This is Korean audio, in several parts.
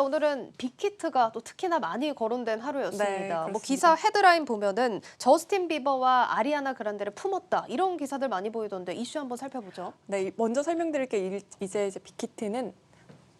오늘은 빅히트가 또 특히나 많이 거론된 하루였습니다. 네, 뭐 기사 헤드라인 보면은 저스틴 비버와 아리아나 그란데를 품었다 이런 기사들 많이 보이던데 이슈 한번 살펴보죠. 네, 먼저 설명드릴게요. 이제 빅히트는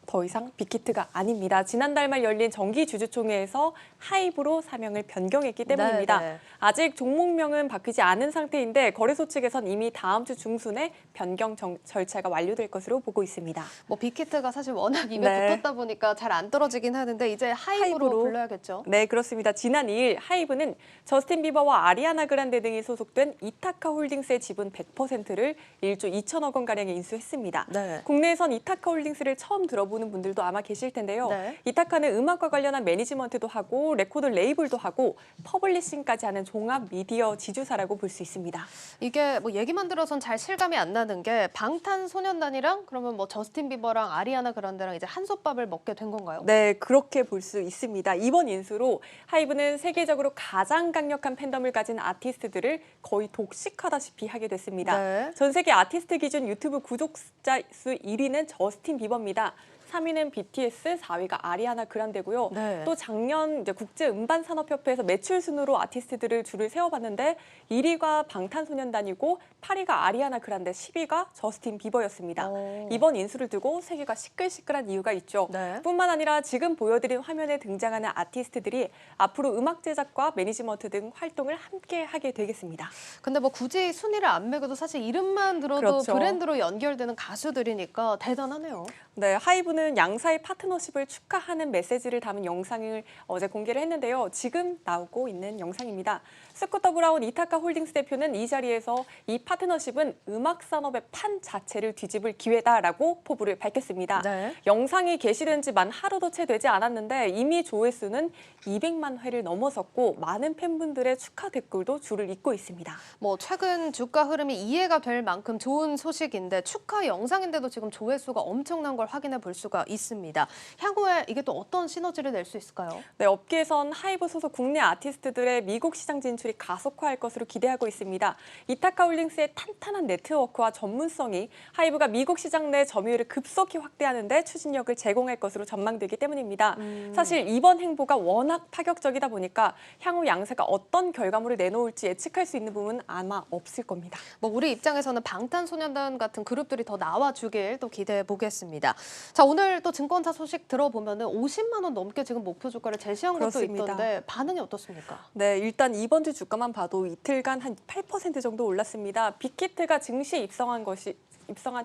더 이상 빅히트가 아닙니다. 지난달 말 열린 정기주주총회에서 하이브로 사명을 변경했기 때문입니다. 네. 아직 종목명은 바뀌지 않은 상태인데 거래소 측에선 이미 다음 주 중순에 변경 절차가 완료될 것으로 보고 있습니다. 뭐 빅히트가 사실 워낙 입에 붙었다 보니까 잘 안 떨어지긴 하는데 이제 하이브로 불러야겠죠. 네, 그렇습니다. 지난 2일 하이브는 저스틴 비버와 아리아나 그란데 등이 소속된 이타카 홀딩스의 지분 100%를 1조 2천억 원가량에 인수했습니다. 네. 국내에선 이타카 홀딩스를 처음 들어보는 분들도 아마 계실 텐데요. 네. 이타카는 음악과 관련한 매니지먼트도 하고 레코드 레이블도 하고 퍼블리싱까지 하는 종합 미디어 지주사라고 볼 수 있습니다. 이게 뭐 얘기만 들어선 잘 실감이 안 나는 게 방탄소년단이랑 그러면 뭐 저스틴 비버랑 아리아나 그란데랑 이제 한솥밥을 먹게 된 건가요? 네, 그렇게 볼 수 있습니다. 이번 인수로 하이브는 세계적으로 가장 강력한 팬덤을 가진 아티스트들을 거의 독식하다시피 하게 됐습니다. 네. 전 세계 아티스트 기준 유튜브 구독자 수 1위는 저스틴 비버입니다. 3위는 BTS, 4위가 아리아나 그란데고요. 네. 또 작년 이제 국제음반산업협회에서 매출 순으로 아티스트들을 줄을 세워봤는데 1위가 방탄소년단이고 8위가 아리아나 그란데, 10위가 저스틴 비버였습니다. 이번 인수를 두고 세계가 시끌시끌한 이유가 있죠. 네. 뿐만 아니라 지금 보여드린 화면에 등장하는 아티스트들이 앞으로 음악 제작과 매니지먼트 등 활동을 함께 하게 되겠습니다. 근데 뭐 굳이 순위를 안 매겨도 사실 이름만 들어도 그렇죠. 브랜드로 연결되는 가수들이니까 대단하네요. 네, 하이브는 양사의 파트너십을 축하하는 메시지를 담은 영상을 어제 공개를 했는데요. 지금 나오고 있는 영상입니다. 스쿠터 브라운 이타카 홀딩스 대표는 이 자리에서 이 파트너십은 음악 산업의 판 자체를 뒤집을 기회다라고 포부를 밝혔습니다. 네. 영상이 게시된 지 만 하루도 채 되지 않았는데 이미 조회수는 200만 회를 넘어섰고 많은 팬분들의 축하 댓글도 줄을 잇고 있습니다. 뭐 최근 주가 흐름이 이해가 될 만큼 좋은 소식인데 축하 영상인데도 지금 조회수가 엄청난 걸 확인해 볼 수가 있습니다. 향후에 이게 또 어떤 시너지를 낼 수 있을까요? 네, 업계에선 하이브 소속 국내 아티스트들의 미국 시장 진출이 가속화할 것으로 기대하고 있습니다. 이타카 홀딩스의 탄탄한 네트워크와 전문성이 하이브가 미국 시장 내 점유율을 급속히 확대하는 데 추진력을 제공할 것으로 전망되기 때문입니다. 사실 이번 행보가 워낙 파격적이다 보니까 향후 양사가 어떤 결과물을 내놓을지 예측할 수 있는 부분은 아마 없을 겁니다. 뭐 우리 입장에서는 방탄소년단 같은 그룹들이 더 나와주길 또 기대해 보겠습니다. 자, 오늘 또 증권사 소식 들어보면은 50만 원 넘게 지금 목표 주가를 제시한 것도 그렇습니다. 있던데 반응이 어떻습니까? 네, 일단 이번 주 주가만 봐도 이틀간 한 8% 정도 올랐습니다. 빅히트가 증시에 입성한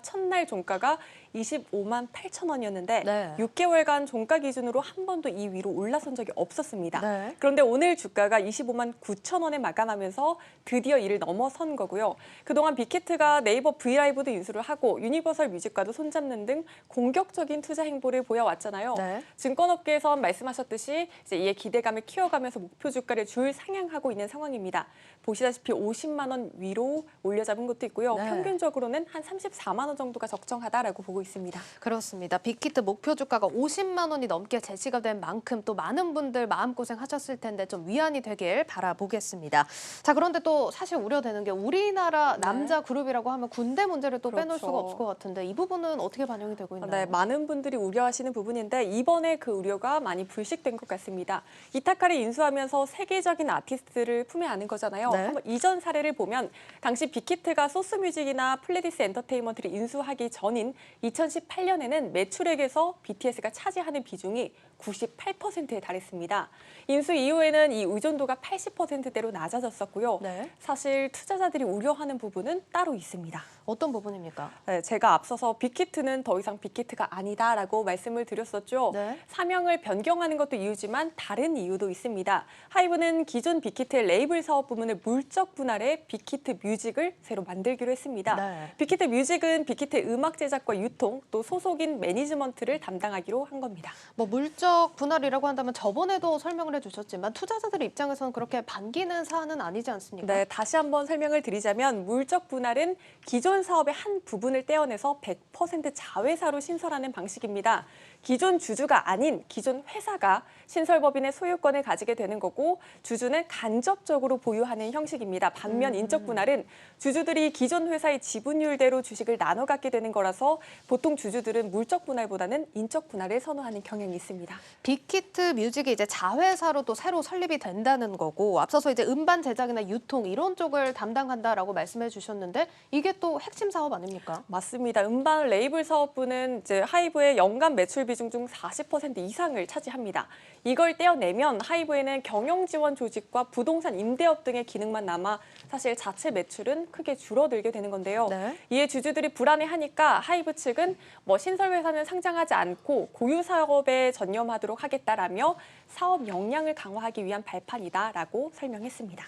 첫날 종가가 25만 8천 원이었는데 네. 6개월간 종가 기준으로 한 번도 이 위로 올라선 적이 없었습니다. 네. 그런데 오늘 주가가 25만 9천 원에 마감하면서 드디어 이를 넘어선 거고요. 그동안 빅히트가 네이버 브이라이브도 인수를 하고 유니버설 뮤직과도 손잡는 등 공격적인 투자 행보를 보여왔잖아요. 네. 증권업계에선 말씀하셨듯이 이제 이에 기대감을 키워가면서 목표 주가를 줄 상향하고 있는 상황입니다. 보시다시피 50만 원 위로 올려잡은 것도 있고요. 네. 평균적으로는 한 34만 원 정도가 적정하다라고 보고 있습니다. 그렇습니다. 빅히트 목표 주가가 50만 원이 넘게 제시가 된 만큼 또 많은 분들 마음고생하셨을 텐데 좀 위안이 되길 바라보겠습니다. 자, 그런데 또 사실 우려되는 게 우리나라 남자 그룹이라고 하면 군대 문제를 또 빼놓을 그렇죠. 수가 없을 것 같은데 이 부분은 어떻게 반영이 되고 있나요? 네, 많은 분들이 우려하시는 부분인데 이번에 그 우려가 많이 불식된 것 같습니다. 이타카를 인수하면서 세계적인 아티스트를 품에 안은 거잖아요. 네. 한번 이전 사례를 보면 당시 빅히트가 소스뮤직이나 플레디스 엔터테인먼트를 인수하기 전인 2018년에는 매출액에서 BTS가 차지하는 비중이 98%에 달했습니다. 인수 이후에는 이 의존도가 80%대로 낮아졌었고요. 네. 사실 투자자들이 우려하는 부분은 따로 있습니다. 어떤 부분입니까? 네, 제가 앞서서 빅히트는 더 이상 빅히트가 아니다라고 말씀을 드렸었죠. 네. 사명을 변경하는 것도 이유지만 다른 이유도 있습니다. 하이브는 기존 빅히트의 레이블 사업 부문을 물적 분할해 빅히트 뮤직을 새로 만들기로 했습니다. 네. 빅히트 뮤직은 빅히트 음악 제작과 유통, 또 소속인 매니지먼트를 담당하기로 한 겁니다. 뭐 물적 분할이라고 한다면 저번에도 설명을 해주셨지만 투자자들 입장에서는 그렇게 반기는 사안은 아니지 않습니까? 네, 다시 한번 설명을 드리자면 물적 분할은 기존 사업의 한 부분을 떼어내서 100% 자회사로 신설하는 방식입니다. 기존 주주가 아닌 기존 회사가 신설법인의 소유권을 가지게 되는 거고 주주는 간접적으로 보유하는 형식입니다. 반면 인적 분할은 주주들이 기존 회사의 지분율대로 주식을 나눠 갖게 되는 거라서 보통 주주들은 물적 분할보다는 인적 분할을 선호하는 경향이 있습니다. 빅히트 뮤직이 이제 자회사로 또 새로 설립이 된다는 거고 앞서서 이제 음반 제작이나 유통 이런 쪽을 담당한다라고 말씀해 주셨는데 이게 또 핵심 사업 아닙니까? 맞습니다. 음반 레이블 사업부는 이제 하이브의 연간 매출 비중 중 40% 이상을 차지합니다. 이걸 떼어내면 하이브에는 경영 지원 조직과 부동산 임대업 등의 기능만 남아 사실 자체 매출은 크게 줄어들게 되는 건데요. 네. 이에 주주들이 불안해하니까 하이브 측은 신설 회사는 상장하지 않고 고유 사업에 전념하도록 하겠다라며 사업 역량을 강화하기 위한 발판이다라고 설명했습니다.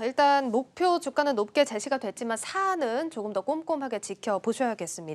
일단 목표 주가는 높게 제시가 됐지만 사안은 조금 더 꼼꼼하게 지켜보셔야겠습니다.